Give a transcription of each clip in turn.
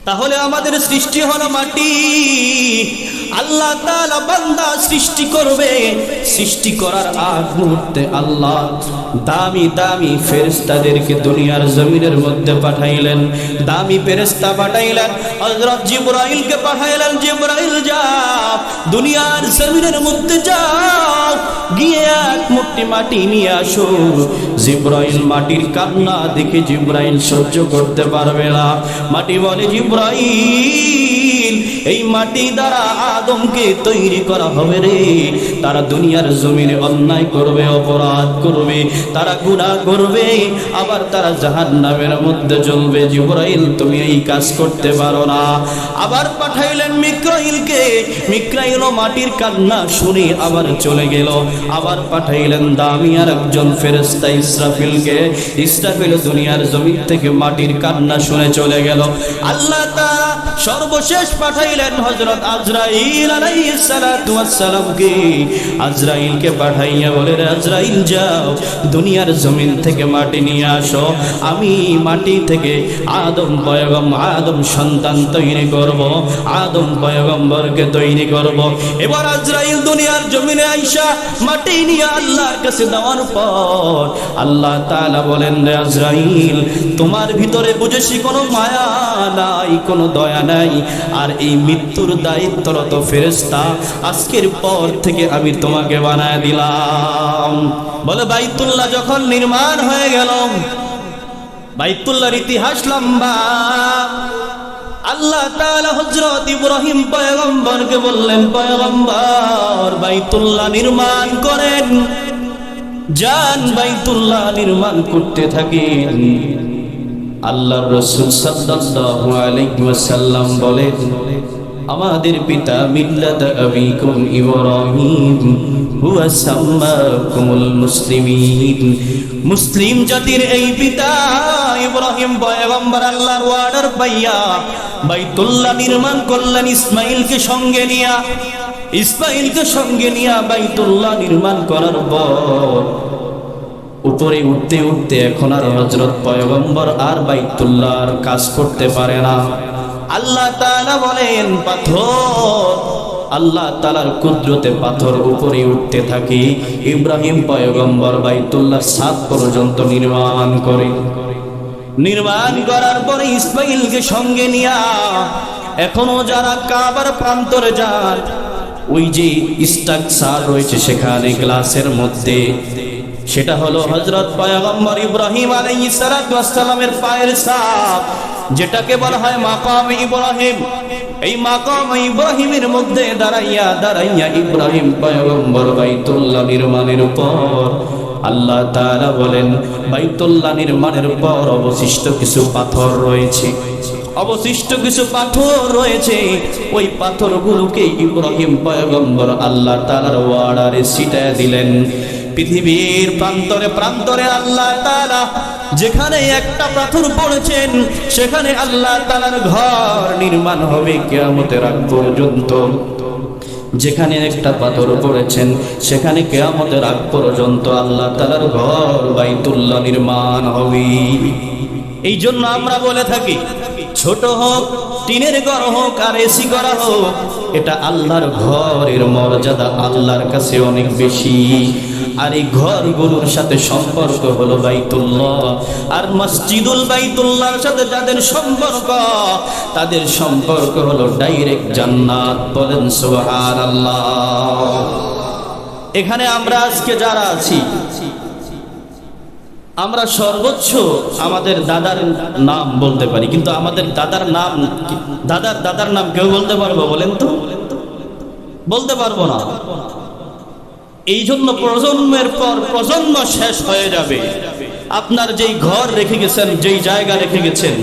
তাহলে আমাদের সৃষ্টি হলো মাটি। আল্লাহ তাআলা বান্দা সৃষ্টি করবে, সৃষ্টি করার আগ মুহূর্তে আল্লাহ দামি দামি ফেরেশতাদেরকে দুনিয়ার জমিনের মধ্যে পাঠাইলেন। দামি ফেরেশতা পাঠাইলেন, হযরত জিবরাইলকে পাঠাইলেন। জিবরাইল যাও, দুনিয়ার জমিনের মধ্যে যাও, গিয়ে এক মুঠি মাটি নিয়ে আসো। জিবরাইল মাটির কান্না দেখে জিবরাইল সহ্য করতে পারবে না। মাটি বলে, জিবরাইল এই মাটি দ্বারা আদমকে তৈরি করা হবে রে। তারা দুনিয়ার জমিনে অন্যায় করবে, অপরাধ করবে, তারা গুনাহ করবে, আবার তারা জাহান্নামের মধ্যে জ্বলবে। জিবরাইল তুমি এই কাজ করতে পারো না। আবার পাঠাইলেন মিকাইলকে। মিকাইলও মাটির কান্না শুনে আবার চলে গেল। আবার পাঠাইলেন দামি আর একজন ফেরেশতা ইসরাফিলকে। ইসরাফিল দুনিয়ার জমিন থেকে মাটির কান্না শুনে চলে গেল। আল্লাহ তাআলা সর্বশেষ পাঠাইলেন হযরত আজরাইল আলাইহিস সালাতু ওয়াস সালামকে। আজরাইলকে পাঠাইয়া বলে, আজরাইল যাও, দুনিয়ার জমিন থেকে মাটি নিয়ে আসো। আমি মাটি থেকে আদম সন্তান তৈরি করব, আদম পয়গম্বরকে তৈরি করব। এবার আজরাইল দুনিয়ার জমিনে আইসা মাটি নিয়ে আল্লাহর কাছে দেওয়ার পর আল্লাহ তাআলা বলেন, রে আজরাইল, তোমার ভিতরে বুঝেছি কোনো মায়া নাই, কোনো দয়া নাই, আর এই মৃত্যুর দায়িত্বরত ফেরেশতা আজকের পর থেকে আমি তোমাকে বানায় দিলাম। বলে বাইতুল্লাহ যখন নির্মাণ হয়ে গেল, বাইতুল্লাহর ইতিহাস লম্বা। আল্লাহ তাআলা হযরত ইব্রাহিম পয়গম্বরকে বললেন, পয়গম্বর বাইতুল্লাহ নির্মাণ করেন, যান বাইতুল্লাহ নির্মাণ করতে থাকেন। আল্লাহর রাসূল সাল্লাল্লাহু আলাইহি ওয়াসাল্লাম বলেন, আমাদের পিতা মিল্লাত আবিকুম ইব্রাহিম হুয়া সাম্মাকুমুল মুসলিমিন। মুসলিম জাতির এই পিতা ইব্রাহিম পয়গম্বর আল্লাহর অর্ডার পাইয়া বাইতুল্লাহ নির্মাণ করলেন ইসমাঈলকে সঙ্গে নিয়া। ইসমাঈলকে সঙ্গে নিয়া বাইতুল্লাহ নির্মাণ করার পর উপরে উঠতে উঠতে এখন আর হযরত পয়গম্বর আর বাইতুল্লাহর কাজ করতে পারে না। আল্লাহ তাআলা বলেন, পাথর, আল্লাহ তাআলার কুদরতে পাথর উপরে উঠতে থাকে। ইব্রাহিম পয়গম্বর বাইতুল্লাহর ছাদ পর্যন্ত নির্মাণ করে। নির্মাণ করার পরে ইসমাঈলকে সঙ্গে নিয়া এখনো যারা কাবার প্রান্তরে যান, ওই যে স্ট্রাকচার রয়েছে সেখানে গ্লাসের মধ্যে, সেটা হলো হযরত পয়গম্বর ইব্রাহিম আলাইহিস সালাতু ওয়াস সালামের পায়ের ছাপ, যেটাকে বলা হয় মাকাম ইব্রাহিম। এই মাকাম ইব্রাহিমের মধ্যে দাঁড়াইয়া দাঁড়াইয়া ইব্রাহিম পয়গম্বর বাইতুল্লাহ নির্মাণের পর আল্লাহ তাআলা বলেন, বাইতুল্লাহ নির্মাণের পর অবশিষ্ট কিছু পাথর রয়েছে, অবশিষ্ট কিছু পাথর রয়েছে। ওই পাথরগুলোকে ইব্রাহিম পয়গম্বর আল্লাহ তাআলার ওয়ার্ডারে ছিটায় দিলেন। পৃথিবীর প্রান্তরে প্রান্তরে আল্লাহ তাআলা যেখানে একটা পাথর পড়েছেন সেখানে আল্লাহ তাআলার ঘর নির্মাণ হবে কিয়ামতের আগ পর্যন্ত। যেখানে একটা পাথর পড়েছেন সেখানে কিয়ামতের আগ পর্যন্ত আল্লাহ তাআলার ঘর বাইতুল্লাহ নির্মাণ হবে। এই জন্য আমরা বলে থাকি, ছোট হোক, টিনের ঘর হোক আর এসি করা হোক, এটা আল্লাহর ঘরের মর্যাদা আল্লাহর কাছে অনেক বেশি। আর এই ঘরগুলোর সাথে সম্পর্ক হলো বাইতুল্লাহ। আর মসজিদুল বাইতুল্লাহর সাথে যাদের সম্পর্ক, তাদের সম্পর্ক হলো ডাইরেক্ট জান্নাত। বলেন সুবহানাল্লাহ। এখানে আমরা আজকে যারা আছি, আমরা সর্বোচ্চ আমাদের দাদার নাম বলতে পারি, কিন্তু আমাদের দাদার নাম, দাদার নাম কেউ বলতে পারবো? বলেন তো, বলতে পারবো না। এই জন্য প্রজন্মের পর প্রজন্ম শেষ হয়ে যাবে। আপনার যেই ঘর রেখে গেছেন, যেই জায়গা রেখে গেছেন,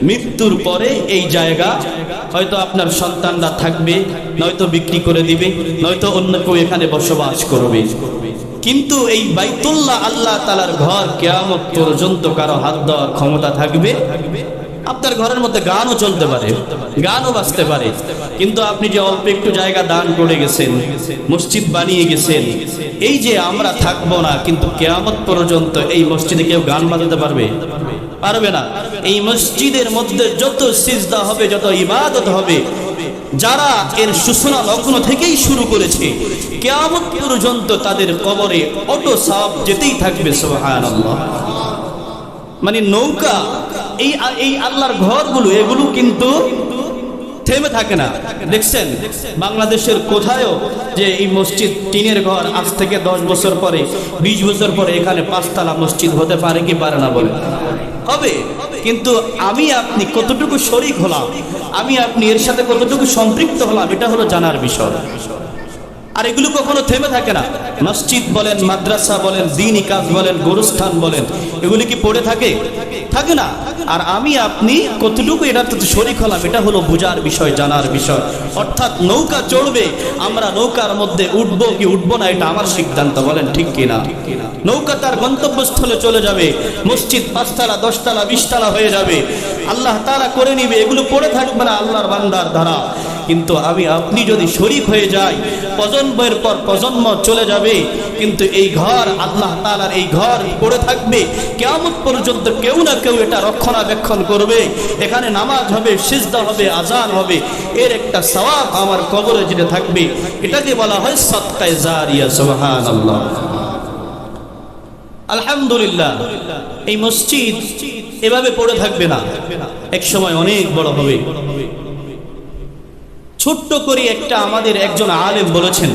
মৃত্যুর পরে এই জায়গা হয়তো আপনার সন্তানরা থাকবে, নয়তো বিক্রি করে দিবে, নয়তো অন্য কেউ এখানে বসবাস করবে। কিন্তু এই বাইতুল্লাহ আল্লাহ তাআলার ঘর কিয়ামত পর্যন্ত কারো হাত দেওয়ার ক্ষমতা থাকবে। আপনার ঘরের মধ্যে গানও চলতে পারে, গানও বাজতে পারে, কিন্তু আপনি যে অল্প একটু জায়গা দান করে গেছেন, মসজিদ বানিয়ে গেছেন, এই যে আমরা থাকবো না, কিন্তু কিয়ামত পর্যন্ত এই মসজিদে কেউ গান বাজাতে পারবে? পারবে না। এই মসজিদের মধ্যে যত সিজদা হবে, যত ইবাদত হবে, যারা এর সূচনা লগ্ন থেকেই শুরু করেছে, কিয়ামত পর্যন্ত তাদের কবরে অটো সওয়াব যেতেই থাকবে। সুবহানাল্লাহ। মানে নৌকা, এই আল্লাহর ঘরগুলো, এগুলো কিন্তু থেমে থাকে না। দেখছেন বাংলাদেশের কোথায়ও যে এই মসজিদ টিনের ঘর, আজ থেকে 10 বছর পরে, 20 বছর পরে এখানে 5 তলা মসজিদ হতে পারে কি পারে না? বলে হবে। কিন্তু আমি আপনি কতটুকু শরীক হলাম, আমি আপনি এর সাথে কতটুকু সম্পৃক্ত হলাম, এটা হলো জানার বিষয়। আর এগুলো কখনো থেমে থাকে না। মসজিদ বলেন, মাদ্রাসা বলেন, দ্বীনি কাজ বলেন, গোরস্থান বলেন, এগুলি কি পড়ে থাকে? থাকে না। আর আমি আপনি কতটুকু এটাতে শরীক হলাম, এটা হলো বোঝার বিষয়, জানার বিষয়। অর্থাৎ নৌকা চড়বে, আমরা নৌকার মধ্যে উঠবো কি উঠবো না, এটা আমার সিদ্ধান্ত। বলেন ঠিক কিনা? নৌকা তার গন্তব্যস্থলে চলে যাবে, মসজিদ 5 তলা, 10 তলা, 20 তলা হয়ে যাবে, আল্লাহ তাআলা করে নিবে, এগুলো পড়ে থাকবে না আল্লাহর বান্দার দ্বারা। কিন্তু আমি আপনি যদি শরীক হয়ে যাই, প্রজন্মের পর প্রজন্ম চলে যাবে, কিন্তু এই ঘর, আল্লাহ তাআলার এই ঘর পড়ে থাকবে কিয়ামত পর্যন্ত। কেউ না কেউ এটা রক্ষণাবেক্ষণ করবে, এখানে নামাজ হবে, সিজদা হবে, আজান হবে, এর একটা সওয়াব আমার কবরে যেটা থাকবে, এটাকে বলা হয় সাদকায়ে জারিয়া। সুবহানাল্লাহ। আলহামদুলিল্লাহ। এই মসজিদ এভাবে পড়ে থাকবে না, এক সময় অনেক বড় হবে। ছোট্ট করে একটা আমাদের একজন আলেম বলেছেন,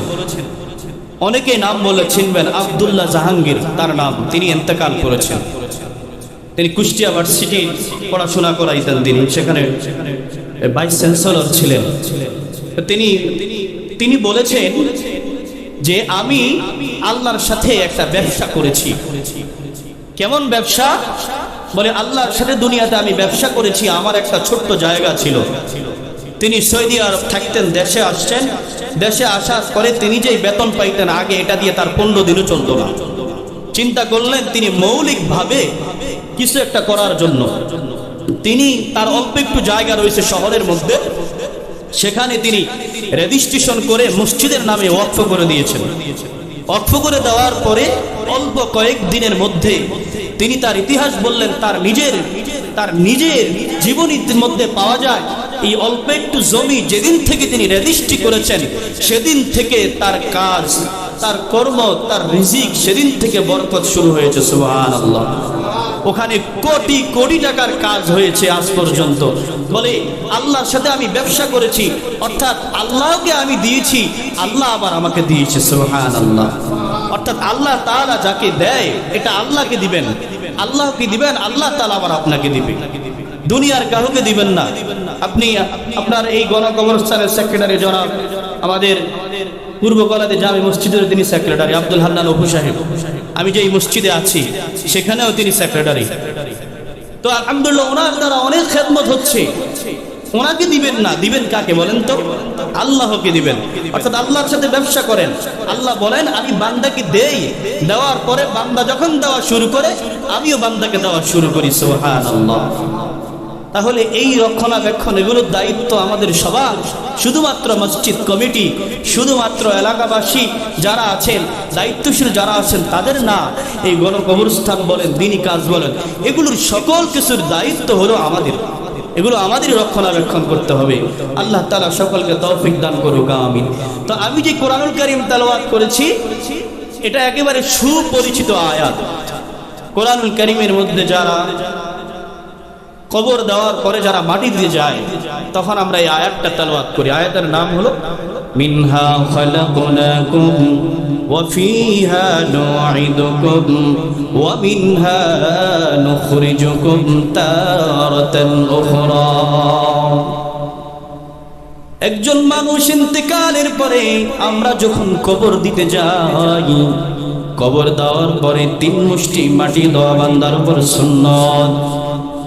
অনেকে নাম বলে চিনবেন, আব্দুল্লাহ জাহাঙ্গীর তার নাম। তিনি ইন্তেকাল করেছেন। তিনি কুষ্টিয়া ভার্সিটির পড়াশোনা করাইতেন, তিনি সেখানে ভাইস চ্যান্সেলর ছিলেন। তিনি বলেছেন যে আমি আল্লাহর সাথে একটা ব্যবসা করেছি। কেমন ব্যবসা? বলে আল্লাহর সাথে দুনিয়াতে আমি ব্যবসা করেছি। আমার একটা ছোট্ট জায়গা ছিল, তিনি সৌদি আরব থাকতেন, দেশে আসছেন। দেশে আসার পরে তিনি যেই বেতন পাইতেন আগে, এটা দিয়ে তার 15 দিনও চলতো না। চিন্তা করলেন তিনি মৌলিকভাবে কিছু একটা করার জন্য তিনি তার অল্প একটু জায়গা রয়েছে শহরের মধ্যে, সেখানে তিনি রেজিস্ট্রেশন করে মসজিদের নামে ওয়াকফ করে দিয়েছেন। ওয়াকফ করে দেওয়ার পরে অল্প কয়েক দিনের মধ্যে তিনি তার ইতিহাস বললেন, তার নিজের জীবনীর মধ্যে পাওয়া যায় এই অল্প একটু জমি যেদিন থেকে তিনি রেজিস্ট্রি করেছেন, সেদিন থেকে তার কাজ, তার কর্ম, তার রিজিক সেদিন থেকে বরকত শুরু হয়েছে। সুবহানাল্লাহ। ওখানে কোটি কোটি টাকার কাজ হয়েছে আজ পর্যন্ত। বলে আল্লাহর সাথে আমি ব্যবসা করেছি, অর্থাৎ আল্লাহকে আমি দিয়েছি, আল্লাহ আবার আমাকে দিয়েছে। সুবহানাল্লাহ। অর্থাৎ আল্লাহ তাআলা যাকে দেয় এটা আল্লাহকে দিবেন, আল্লাহকে দিবেন, আল্লাহ তাআলা আবার আপনাকে দিবে, দুনিয়ার কাউকে দিবেন না। আপনি আপনার এই গণকবরস্থানের সেক্রেটারি জনাব, আমাদের পূর্বকলাতে জামে মসজিদের তিনি সেক্রেটারি, আব্দুল হান্নান অপু সাহেব। আমি যে এই মসজিদে আছি সেখানেও তিনি সেক্রেটারি। তো আলহামদুলিল্লাহ ওনার দ্বারা অনেক খেদমত হচ্ছে। ওনাকে দিবেন না, দিবেন কাকে বলেন তো? আল্লাহকে দিবেন। অর্থাৎ আল্লাহর সাথে ব্যবসা করেন। আল্লাহ বলেন আমি বান্দাকে দেই, দেওয়ার পরে বান্দা যখন দেওয়া শুরু করে আমিও বান্দাকে দেওয়া শুরু করি। সুবহানাল্লাহ। তাহলে এই রক্ষণাবেক্ষণ, এগুলোর দায়িত্ব আমাদের সবার, শুধুমাত্র মসজিদ কমিটি, শুধুমাত্র এলাকাবাসী যারা আছেন, দায়িত্বশীল যারা আছেন তাদের না। এই গণকবরস্থান বলেন, দ্বীনি কাজ বলেন, এগুলোর সকল কিছুর দায়িত্ব হলো আমাদের। এগুলো আমাদের রক্ষণাবেক্ষণ করতে হবে। আল্লাহ তাআলা সকলকে তৌফিক দান করুক, আমিন। তো আমি যে কোরআনুল কারীম তেলাওয়াত করেছি, এটা একেবারে সুপরিচিত আয়াত। কোরআনুল কারীমের মধ্যে যারা কবর দেওয়ার পরে যারা মাটি দিয়ে যায়, তখন আমরা এই আয়াতটা তেলাওয়াত করি। আয়াতের নাম হলো মিনহা খালাকনাকুম ওয়া ফিহা নুঈদুকুম ওয়া মিনহা নুখরিজুকুম তারাতান উখরা। একজন মানুষ ইন্তেকালের পরে আমরা যখন কবর দিতে যাই, কবর দেওয়ার পরে 3 মুষ্টি মাটি দেওয়া বান্দার উপর সুন্নাত।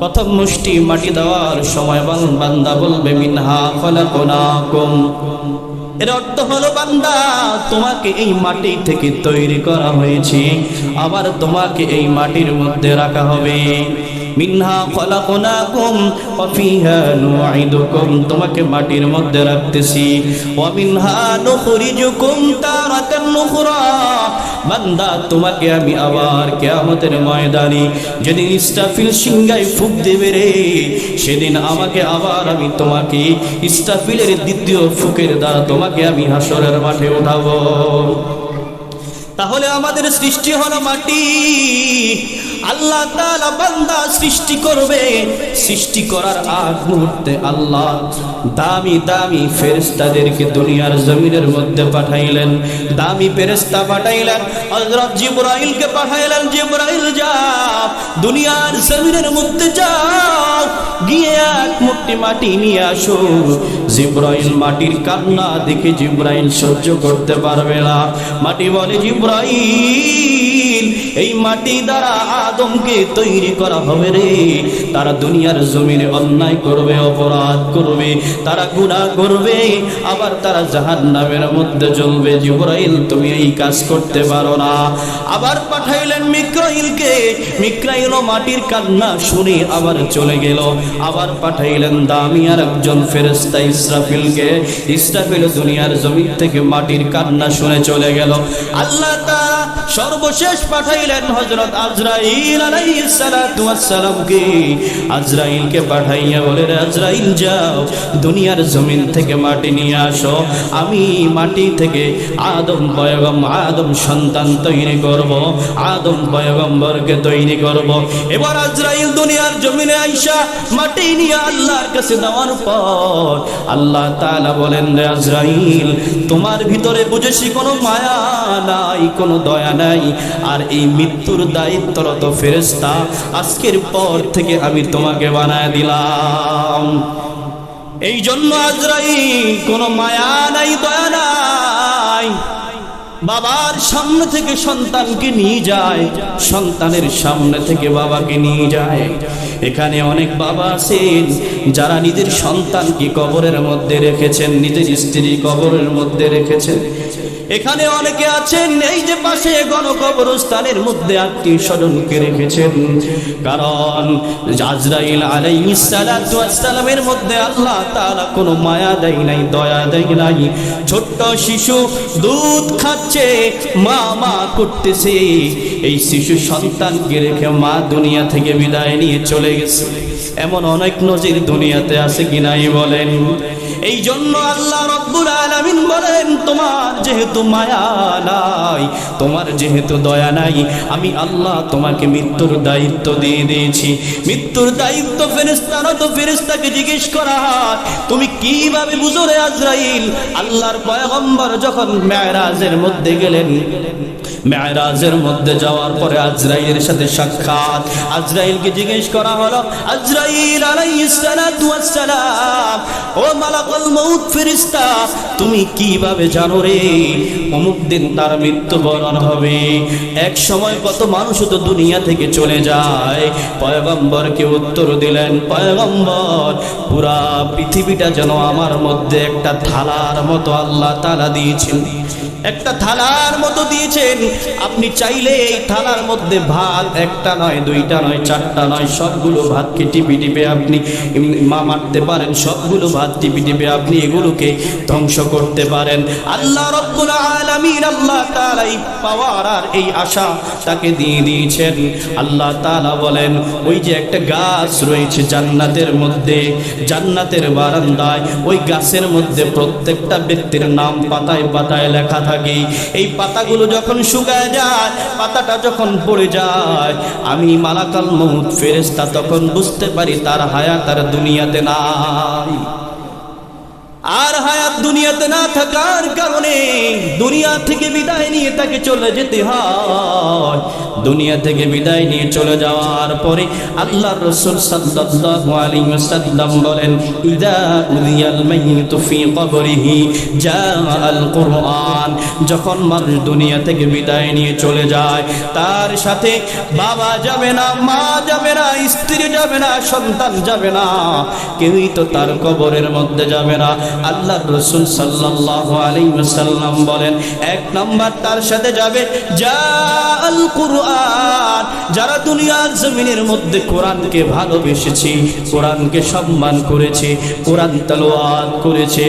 প্রথম মুষ্টি মাটি দেওয়ার সময় বান্দা বলবে মিনহা খালাকনাকুম। এর অর্থ হলো বান্দা তোমাকে এই মাটি থেকে তৈরি করা হয়েছে, আবার তোমাকে এই মাটির মধ্যে রাখা হবে। মিনহা খলাকনাকুম ওয়া ফিহা নুঈদুকুম, তোমাকে মাটির মধ্যে রাখতেছি, ওয়া মিনহা নুখরিজুকুম তারাতান নুখরা, বান্দা তোমাকে আমি আবার কিয়ামতের ময়দানে যেদিন ইসরাফিল সিংহায় ফুঁক দেবে রে, সেদিন আমাকে আবার আমি তোমাকে ইসরাফিলের দ্বিতীয় ফুঁকের দ্বারা তোমাকে আমি হাসরের মাঠে উঠাবো। তাহলে আমাদের সৃষ্টি হলো মাটি, আল্লাহ তাআলা বান্দা সৃষ্টি করবে, সৃষ্টি করার আগ মুহূর্তে আল্লাহ দামি দামি ফেরেশতাদেরকে দুনিয়ার জমিনের মধ্যে পাঠাইলেন, দামি ফেরেশতা পাঠাইলেন, হযরত জিবরাইলকে পাঠাইলেন, জিবরাইল যাও দুনিয়ার জমিনের মধ্যে যাও, গিয়ে এক মুঠি মাটি নিয়ে আসো। জিবরাইল মাটির কান্না দেখে জিবরাইল সহ্য করতে পারবে না, মাটি বলে জিবরাইল এই মাটি দ্বারা আদমকে তৈরি করা হবে রে, তারা দুনিয়ার জমিনে অন্যায় করবে, অপরাধ করবে, তারা গুনাহ করবে, আবার তারা জাহান্নামের মধ্যে জ্বলবে, জিবরাইল তুমি এই কাজ করতে পারো না। আবার পাঠাইলেন মিকাইলকে, মিকাইলও মাটির কান্না শুনে আবার চলে গেল। আবার পাঠাইলেন দামি আর একজন ফেরেশতা ইসরাফিলকে, ইসরাফিল দুনিয়ার জমিন থেকে মাটির কান্না শুনে চলে গেল। আল্লাহ তাআলা সর্বশেষ পাঠাইলেন হযরত আজরাইল আলাইহিস সালাতু ওয়াস সালামকে, আজরাইলকে পাঠাইয়া বলে আজরাইল যাও দুনিয়ার জমিন থেকে মাটি নিয়ে আসো, আমি মাটি থেকে আদম আদম সন্তান তৈরি করব, আদম পয়গম্বরকে তৈরি করব। এবার আজরাইল দুনিয়ার জমিনে আইসা মাটি নিয়ে আল্লাহর কাছে দেওয়ার পর আল্লাহ তাআলা বলেন রে আজরাইল তোমার ভিতরে বুঝেছি কোনো মায়া নাই, কোনো দয়া নাই, আর এই মৃত্যুর দায়িত্বরত ফেরেশতা আজকের পর থেকে আমি তোমাকে বানায় দিলাম। এই জন্য আজরাইল কোনো মায়া নাই, দয়া নাই, বাবার সামনে থেকে সন্তানকে নিয়ে যায়, সন্তানের সামনে থেকে বাবাকে নিয়ে যায়। এখানে অনেক বাবা আছেন যারা নিজের সন্তানকে কবরের মধ্যে রেখেছেন, নিজের স্ত্রী কবরের মধ্যে রেখেছেন। এখানে অনেকে আছেন এই যে পাশে গণকবরস্থানের মধ্যে আত্মীয় স্বজনকে রেখেছেন, কারণ আজরাইল আলাইহিস সালাতু ওয়াস সালামের মধ্যে আল্লাহ তাআলা কোনো মায়া দেয় নাই, দয়া দেয় নাই। ছোট্ট শিশু দুধ খাচ্ছে, মা মা করতেছে, এই শিশু সন্তানকে রেখে মা দুনিয়া থেকে বিদায় নিয়ে চলে গেছে। এমন অনেক নজির দুনিয়াতে আছে কিনাই বলেন। এই জন্য আল্লাহ রাব্বুল আলামিন বলেন তোমার যেহেতু মায়া নাই, তোমার যেহেতু দয়া নাই, আমি আল্লাহ তোমাকে মৃত্যুর দায়িত্ব দিয়ে দিয়েছি। মৃত্যুর দায়িত্ব ফেরেশতাকে জিজ্ঞেস করা হয় তুমি কিভাবে বুঝো রে আজরাইল? আল্লাহর পয়গম্বর যখন মেরাজের মধ্যে গেলেন, মেরাজের মধ্যে যাওয়ার পরে আজরাইলের সাথে সাক্ষাৎ, আজরাইলকে জিজ্ঞেস করা হলো আজরাইল আলাইহিস সালাতু ওয়াস সালাম, ও মালাকুল মউত ফেরেশতা তুমি কিভাবে জানো রে অমুক দিন তার মৃত্যুবরণ হবে? এক সময় কত মানুষ তো দুনিয়া থেকে চলে যায়। পয়গম্বরকে উত্তর দিলেন পয়গম্বর পুরা পৃথিবীটা যেন আমার মধ্যে একটা থালার মতো আল্লাহ তাআলা দিয়েছেন, একটা থালার মতো দিয়েছেন। আপনি চাইলে এই থালার মধ্যে ভাত একটা নয়, দুইটা নয়, চারটা নয়, সবগুলো ভাতকে টিপে টিপে আপনি মারতে পারেন, সবগুলো ভাত টিপে টিপে আপনি এগুলোকে ধ্বংস করতে পারেন। আল্লাহ রাব্বুল আলামিন আল্লাহ তাআলা এই পাওয়ার আর এই আশা তাকে দিয়ে দিয়েছেন। আল্লাহ তাআলা বলেন ওই যে একটা গাছ রয়েছে জান্নাতের মধ্যে, জান্নাতের বারান্দায়, ওই গাছের মধ্যে প্রত্যেকটা ব্যক্তির নাম পাতায় পাতায় লেখা থাকে। এই পাতাগুলো যখন শুকায় যায়, পাতাটা যখন পড়ে যায়, আমি মালাকুল মউত ফেরেশতা তখন বুঝতে পারি তার হায়াত আর দুনিয়াতে নাই। আর হায়াত দুনিয়াতে না থাকার কারণে দুনিয়া থেকে বিদায় নিয়ে তাকে চলে যেতে হয়। দুনিয়া থেকে বিদায় নিয়ে চলে যাওয়ার পরে আল্লাহর রাসূল সাল্লাল্লাহু আলাইহি ওয়াসাল্লাম বলেন ইযা উযিয়াল মাইয়িতু ফি কবরিহি জাআল কুরআন। যখন মানুষ দুনিয়া থেকে বিদায় নিয়ে চলে যায়, তার সাথে বাবা যাবে না, মা যাবে না, স্ত্রী যাবে না, সন্তান যাবে না, কেউই তো তার কবরের মধ্যে যাবে না। আল্লাহর রাসূল সাল্লাল্লাহু আলাইহি ওয়াসাল্লাম বলেন, এক নাম্বার তার সাথে যাবে জাল কুরআন, যারা দুনিয়ার জমিনের মধ্যে কোরআনকে ভালোবেসেছে, কোরআনকে সম্মান করেছে, কোরআন তেলাওয়াত করেছে,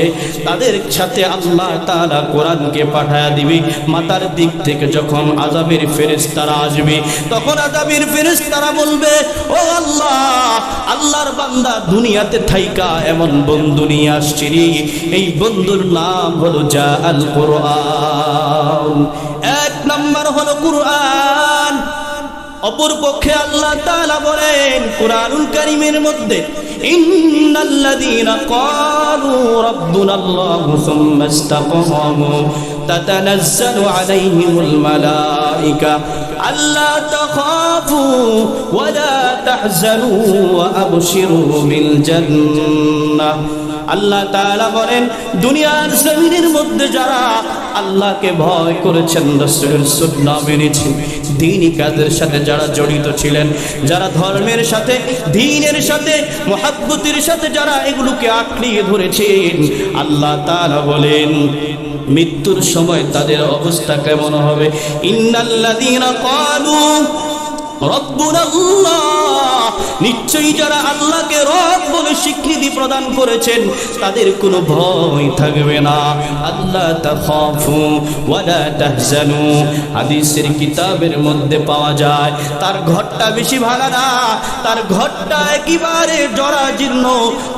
তাদের সাথে আল্লাহ তাআলা কোরআনকে পাঠায়া দিবে। মাথার দিক থেকে যখন আযাবের ফেরেশতারা আসবে, তখন আযাবের ফেরেশতারা বলবে, ও আল্লাহ, আল্লাহর বান্দা দুনিয়াতে থাইকা এমন বন্ধু নিয়ে আসছে রে, এই বন্ধুর নাম হলো জাল কুরআন। এক নাম্বার হলো কুরআন। অপর পক্ষে আল্লাহ তাআলা বলেন কুরআনুল কারীমের মধ্যে, ইন্নাল্লাযীনা ক্বালু রাব্বুনাল্লাহু সুম্মা ইসতাকামু তাতানাজ্জালু আলাইহিমুল মালায়েকা আল্লা তাখাফু ওয়া লা তাহজানু ওয়া আবশিরু বিল জান্নাহ। আল্লাহ তাআলা বলেন, দুনিয়ার জমিনের মধ্যে যারা আল্লাহকে ভয় করেছেন, রাসূলের সুন্নাহ মেনেছেন, দ্বীনি কাজের সাথে যারা জড়িত ছিলেন, যারা ধর্মের সাথে, দ্বীনের সাথে, মুহাব্বতের সাথে যারা এগুলোকে আঁকড়িয়ে ধরেছেন, আল্লাহ তাআলা বলেন মৃত্যুর সময় তাদের অবস্থা কেমন হবে? ইন্নাল্লাযীনা ক্বালু রব্বুনাল্লাহ, নিশ্চয়ই যারা আল্লাহকে রব বলে স্বীকৃতি প্রদান করেছেন তাদের কোনো ভয় থাকবে না। আল্লাহ তাখাফু ওয়া লা তাহজানু, হাদিসের কিতাবের মধ্যে পাওয়া যায় তার ঘরটা বেশি ভাঙা না, তার ঘরটা একেবারে জরাজীর্ণ,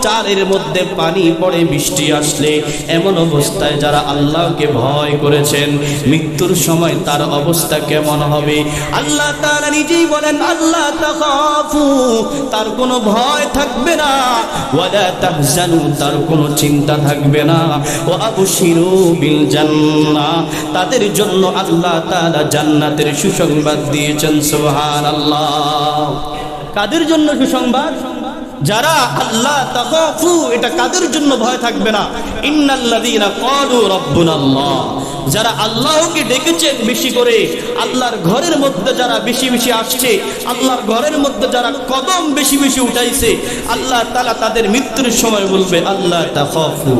চালের মধ্যে পানি পড়ে বৃষ্টি আসলে এমন অবস্থায় যারা আল্লাহকে ভয় করেছেন, মৃত্যুর সময় তার অবস্থা কেমন হবে? আল্লাহ তাআলা নিজেই বলেন, আল্লাহ তাখাফু, তার কোনো ভয় থাকবে না, ওয়া লা তাহজানু, তার কোনো চিন্তা থাকবে না, ওয়া আবশিরু বিল জান্নাহ, তাদের জন্য আল্লাহ তাআলা জান্নাতের সুসংবাদ দিয়েছেন। সুবহানাল্লাহ। কাদের জন্য সুসংবাদ? যারা আল্লাহ তাখাফু, এটা কাদের জন্য ভয় থাকবে না? ইন্নাল্লাযীনা ক্বালু রাব্বুনাল্লাহ, যারা আল্লাহকে ডেকেছেন বেশি করে, আল্লাহর ঘরের মধ্যে যারা বেশি বেশি আসছে, আল্লাহর ঘরের মধ্যে যারা কদম বেশি বেশি উঠাইছে, আল্লাহ তাআলা তাদের মৃত্যুর সময় বলবে আল্লাহ তাখাফু,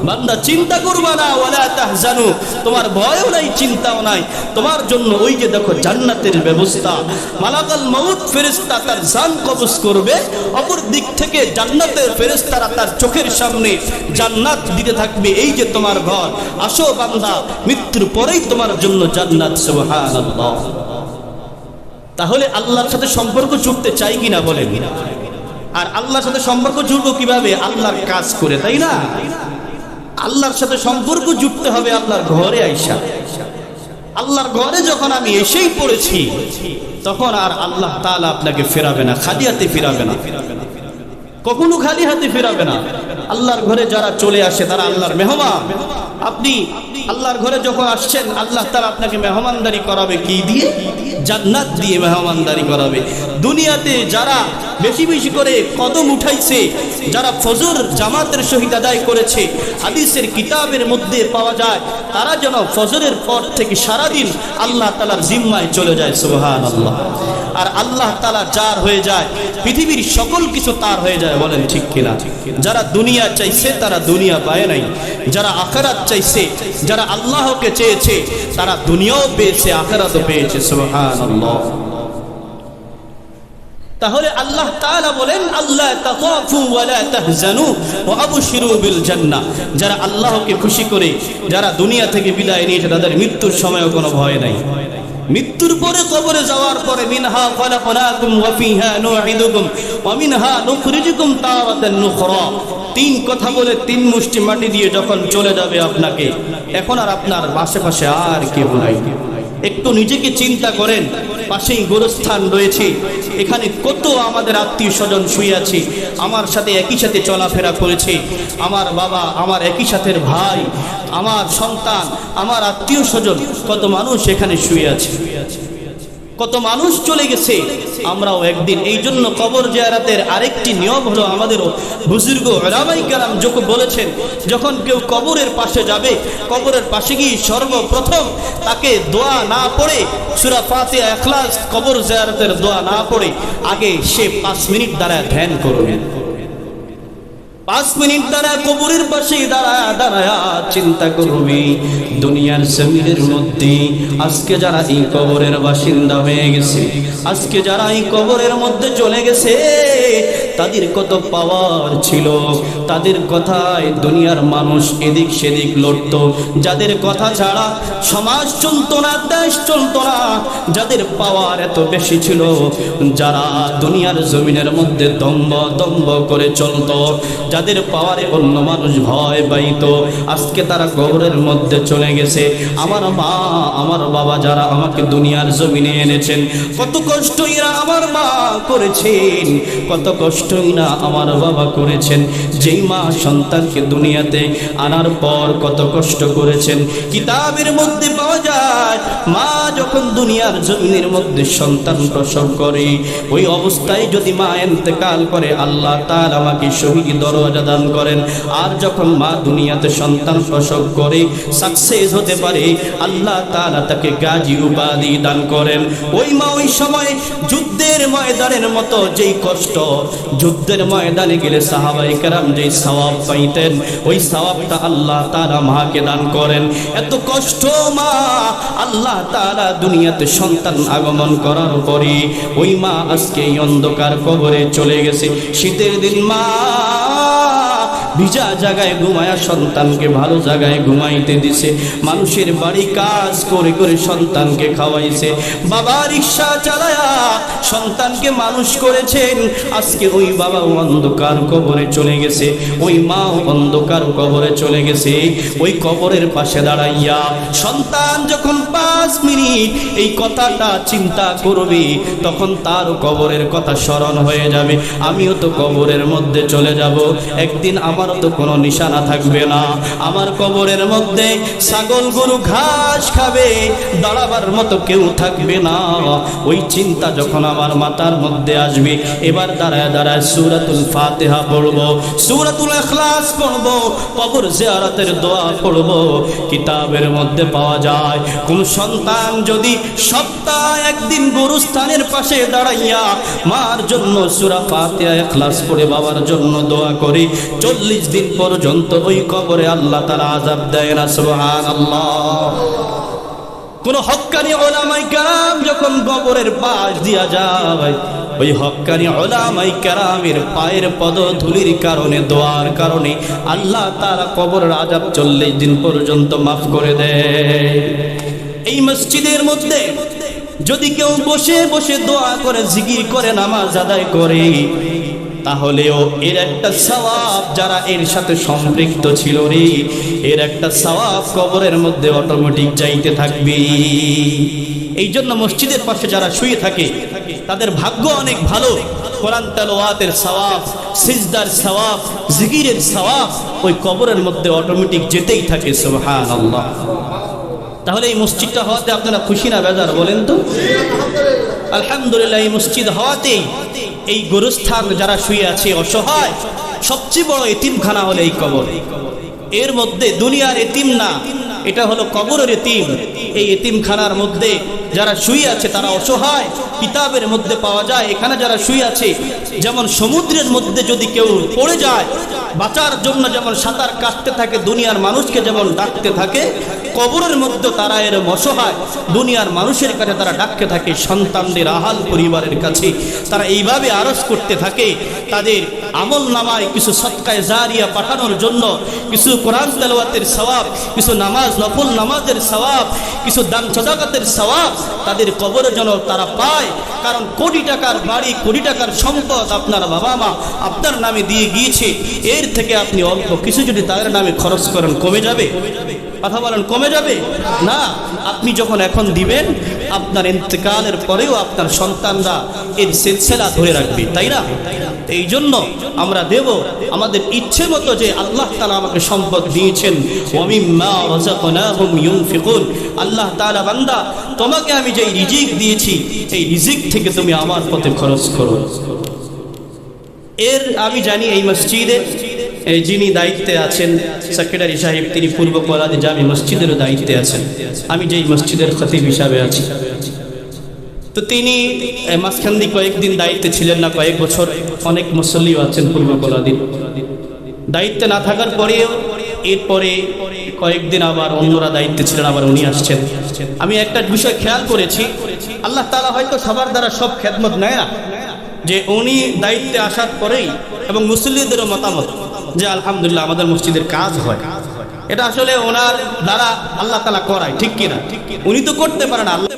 বান্দা চিন্তা করবা না, ওয়ালা তাহজানু, তোমার ভয়ও নাই, চিন্তাও নাই, তোমার জন্য ওই যে দেখো জান্নাতের ব্যবস্থা, মালাকুল মউত ফেরেশতা তার জান কবজ করবে, অপর দিক থেকে জান্নাতের ফেরেশতারা তার চোখের সামনে জান্নাত দিতে থাকবে, এই যে তোমার ঘর, আসো বান্দা, মৃত্যুর পরেই তোমার জন্য জান্নাত। সুবহানাল্লাহ। তাহলে আল্লাহর সাথে সম্পর্ক জুড়তে চাই কিনা বলেন? আর আল্লাহর সাথে সম্পর্ক জুড়বো কিভাবে? আল্লাহর কাজ করে, তাই না? আল্লাহর সাথে সম্পর্ক জুড়তে হবে আল্লাহর ঘরে আইসা। আল্লাহর ঘরে যখন আমি এসেই পড়েছি, তখন আর আল্লাহ তাআলা আপনাকে ফেরাবে না, খালি হাতে ফেরাবে না, কখনো খালি হাতে ফেরাবে না। আল্লাহর ঘরে যারা চলে আসে তারা আল্লাহর মেহমান। আপনি আল্লাহর ঘরে যখন আসছেন, আল্লাহ তাআলা আপনাকে মেহমানদারি করাবে কি দিয়ে? জান্নাত দিয়ে মেহমানদারি করাবে। দুনিয়াতে যারা বেশি বেশি করে কদম উঠাইছে, যারা ফজর জামাতের সহিত আদায় করেছে, হাদিসের কিতাবের মধ্যে পাওয়া যায় তারা যেন ফজরের পর থেকে সারাদিন আল্লাহ তাআলার জিম্মায় চলে যায়। সুবহানাল্লাহ। আর আল্লাহ তাআলা যার হয়ে যায়, পৃথিবীর সকল কিছু তার হয়ে যায়। বলেন ঠিক কিনা? যারা দুনিয়া চাইছে তারা দুনিয়া পায় নাই, যারা আখিরাত চাইছে, যারা আল্লাহকে চেয়েছে, তারা দুনিয়াও পেয়েছে, আখিরাতও পেয়েছে। সুবহানাল্লাহ। তাহলে আল্লাহ তাআলা বলেন, আল্লাহ তাখাফু ওয়া লা তাহজানু ওয়া আবশিরু বিল জান্নাহ, যারা আল্লাহকে খুশি করে, যারা দুনিয়া থেকে বিদায় নিয়েছে, তাদের মৃত্যুর সময়ও কোনো ভয় নাই। মৃত্যুর পরে কবরে যাওয়ার পরে মিনহা খালাকনাকুম ওয়া ফিহা নুঈদুকুম ওয়া মিনহা নুখরিজুকুম তারাতান নুখরা, তিন কথা বলে তিন মুষ্টি মাটি দিয়ে যখন চলে যাবে আপনাকে, এখন আর আপনার আশেপাশে আর কেউ নাই। একটু নিজেকে চিন্তা করেন, পাশেই গোরস্থান রয়েছে, এখানে কত আমাদের আত্মীয় স্বজন শুয়ে আছে, আমার সাথে একই সাথে চলাফেরা করেছে, আমার বাবা, আমার একই সাথের ভাই, আমার সন্তান, আমার আত্মীয় স্বজন, কত মানুষ এখানে শুয়ে আছে, কত মানুষ চলে গেছে, আমরাও একদিন। এই জন্য কবর জিয়ারতের আরেকটি নিয়ম হলো, আমাদের বুজুর্গ উলামায়ে কেরাম যখন বলেছেন, যখন কেউ কবরের পাশে যাবে, কবরের পাশে গিয়ে সর্বপ্রথম তাকে দোয়া না পড়ে, সূরা ফাতিহা, ইখলাস, কবর জিয়ারতের দোয়া না পড়ে, আগে সে 5 মিনিট দাঁড়ায় ধ্যান করবে। 5 মিনিট তারা কবরের পাশে দাঁড়ায় চিন্তা করবে, দুনিয়ার জমিনের মধ্যে আজকে যারা এই কবরের বাসিন্দা হয়ে গেছে, আজকে যারা এই কবরের মধ্যে চলে গেছে, তাদের কত পাওয়ার ছিল, তাদের কথায় দুনিয়ার মানুষ এদিক সেদিক লড়ত, যাদের কথা ছাড়া সমাজ চলত না, দেশ চলত না, যাদের পাওয়ার এত বেশি ছিল, যারা দুনিয়ার জমিনের মধ্যে দম্ভ করে চলত, যাদের পাওয়ারে অন্য মানুষ ভয় পাইত, আজকে তারা কবরের মধ্যে চলে গেছে। আমার মা আমার বাবা যারা আমাকে দুনিয়ার জমিনে এনেছেন, কত কষ্টই না আমার মা করেছেন, কত কষ্টই না আমার বাবা করেছেন। যেই মা সন্তানকে দুনিয়াতে আনার পর কত কষ্ট করেছেন। কিতাবের মধ্যে পাওয়া যায়, মা যখন দুনিয়ার জমিনের মধ্যে সন্তান প্রসব করে, ওই অবস্থায় যদি মা ইন্তেকাল করে, আল্লাহ তাআলা আমাকে শহীদ দরজা দান করেন। আর যখন মা দুনিয়াতে সন্তান প্রসব করে সাকসেস হতে পারে, আল্লাহ তাআলা তাকে গাজী উপাধি দান করেন। ওই মা ওই সময় যুদ্ধের ময়দানের মতো যেই কষ্ট, যুদ্ধের ময়দানে গেলে সাহাবায়ে কেরাম যেই সওয়াব পাইতেন, ওই সওয়াবটা আল্লাহ তাআলা মাকে দান করেন। এত কষ্ট মা, আল্লাহ তাআলা দুনিয়াতে সন্তান আগমন করার পরে ওই মা আজকে এই অন্ধকার কবরে চলে গেছে। শীতের দিন মা ভিজা জায়গায় ঘুমায়া সন্তানকে ভালো জায়গায় ঘুমাইতে দিছে, মানুষের বাড়ি কাজ করে করে সন্তানকে খাওয়াইছে, বাবা রিক্সা চালায়া সন্তানকে মানুষ করেছেন। আজকে ওই বাবা অন্ধকার কবরে চলে গেছে, ওই মা অন্ধকার কবরে চলে গেছে। ওই কবরের পাশে দাঁড়াইয়া সন্তান যখন 5 মিনিট এই কথাটা চিন্তা করবে, তখন তার কবরের কথা স্মরণ হয়ে যাবে, আমিও তো কবরের মধ্যে চলে যাব, একদিন আমার তো কোনো নিশানা থাকবে না, আমার কবরের মধ্যে ছাগল গরু ঘাস খাবে, দাঁড়াবার মতো কেউ থাকবে না। ওই চিন্তা যখন আমার মাথার মধ্যে আসবে, এবার দাঁড়ায় দাঁড়ায় সূরাতুল ফাতিহা পড়ব, সূরাতুল ইখলাস পড়ব, কবর জিয়ারতের দোয়া পড়ব। কিতাবের মধ্যে পাওয়া যায়, কোন সন্তান যদি সপ্তাহে একদিন গুরুস্থানের পাশে দাঁড়াইয়া মার জন্য সূরা ফাতিহা ইখলাস পড়ে বাবার জন্য দোয়া করে, 40 দিন পর্যন্ত ওই কবরে আল্লাহ তাআলা আযাব দেয় না। সুবহানাল্লাহ। কোন হক্কানি উলামায়ে কেরাম যখন কবরের পাশ দিয়া যায়, ওই হক্কানি উলামায়ে কেরামের পায়ের পদধূলির কারণে, দোয়ার কারণে আল্লাহ তাআলা কবরের আযাব 40 দিন পর্যন্ত মাফ করে দেয়। এই মসজিদের মধ্যে যদি কেউ বসে বসে দোয়া করে, জিকির করে, নামাজ আদায় করে, তাহলেও এর একটা সওয়াব যারা এর সাথে সম্পৃক্ত ছিল রে, এর একটা সওয়াব কবরের মধ্যে অটোমেটিক যাইতে থাকবে। এই জন্য মসজিদের পাশে যারা শুয়ে থাকে তাদের ভাগ্য অনেক ভালো। কোরআন তেলাওয়াতের সওয়াব, সিজদার সওয়াব, জিকিরের সওয়াব ওই কবরের মধ্যে অটোমেটিক যেতেই থাকে। সুবহানাল্লাহ। তাহলে এই মসজিদটা হওয়াতে আপনারা খুশি না বেজার বলেন তো? আলহামদুলিল্লাহ। এই মসজিদ হওয়াতেই এই গোরস্থান যারা শুয়ে আছে অসহায়, সবচেয়ে বড় এতিমখানা হলো এই কবর। এর মধ্যে দুনিয়ার এতিম না, এটা হলো কবরের এতিম। এই এতিমখানার মধ্যে যারা শুয়ে আছে তারা অসহায়। কিতাবের মধ্যে পাওয়া যায়, এখানে যারা শুয়ে আছে যেমন সমুদ্রের মধ্যে যদি কেউ পড়ে যায়, বাঁচার জন্য যেমন সাঁতার কাটতে থাকে, দুনিয়ার মানুষকে যেমন ডাকতে থাকে, কবরের মধ্যে তারা এরকম অসহায়। দুনিয়ার মানুষের কাছে তারা ডাকতে থাকে, সন্তানদের আহাল পরিবারের কাছে তারা এইভাবে আরজ করতে থাকে, তাদের আমল নামায় কিছু সদকায়ে জারিয়া পাঠানোর জন্য, কিছু কোরআন তেলাওয়াতের সওয়াব, কিছু নামাজ, নফল নামাজের সওয়াব, কিছু দান সাদাকাতের সওয়াব তাদের কবরে যেন তারা পায়। কারণ কোটি টাকার বাড়ি, কোটি টাকার সম্পদ আপনার বাবা মা আপনার নামে দিয়ে গিয়েছে, এর থেকে আপনি অল্প কিছু যদি তাদের নামে খরচ করেন কমে যাবে? কথা বলেন, কমে যাবে না? আপনি যখন এখন দিবেন, আপনার ইন্তেকালের পরেও আপনার সন্তানরা এর সিলসিলা ধরে রাখবে, তাই না? এই জন্য আমরা দেব আমাদের ইচ্ছে মতো, যে আল্লাহ তাআলা আমাকে সম্পদ দিয়েছেন, ওয়া মিম্মা রাযাকনাহুম ইউনফিকুন। আল্লাহ তাআলা, বান্দা তোমাকে আমি যে রিজিক দিয়েছি, এই রিজিক থেকে তুমি আমার পথে খরচ করো। এর আমি জানি এই মসজিদে যিনি দায়িত্বে আছেন সেক্রেটারি সাহেব, তিনি পূর্ব কলাদি জামি মসজিদেরও দায়িত্বে আছেন, আমি যেই মসজিদের খতিব হিসাবে আছি। তো তিনি মাঝখান দিয়ে কয়েকদিন দায়িত্বে ছিলেন না, কয়েক বছর। অনেক মুসল্লিও আছেন পূর্ব কলাদির। দায়িত্বে না থাকার পরেও এরপরে কয়েকদিন আবার অন্যরা দায়িত্বে ছিলেন, আবার উনি আসছেন। আমি একটা বিষয় খেয়াল করেছি, আল্লাহ তাআলা হয়তো সবার দ্বারা সব খেদমত নেয় না, যে উনি দায়িত্বে আসার পরেই এবং মুসল্লিদেরও মতামত যে আলহামদুলিল্লাহ আমাদের মসজিদের কাজ হয়, এটা আসলে ওনার দ্বারা আল্লাহ তাআলা করায়, ঠিক কিনা? উনি তো করতে পারেন, আল্লাহ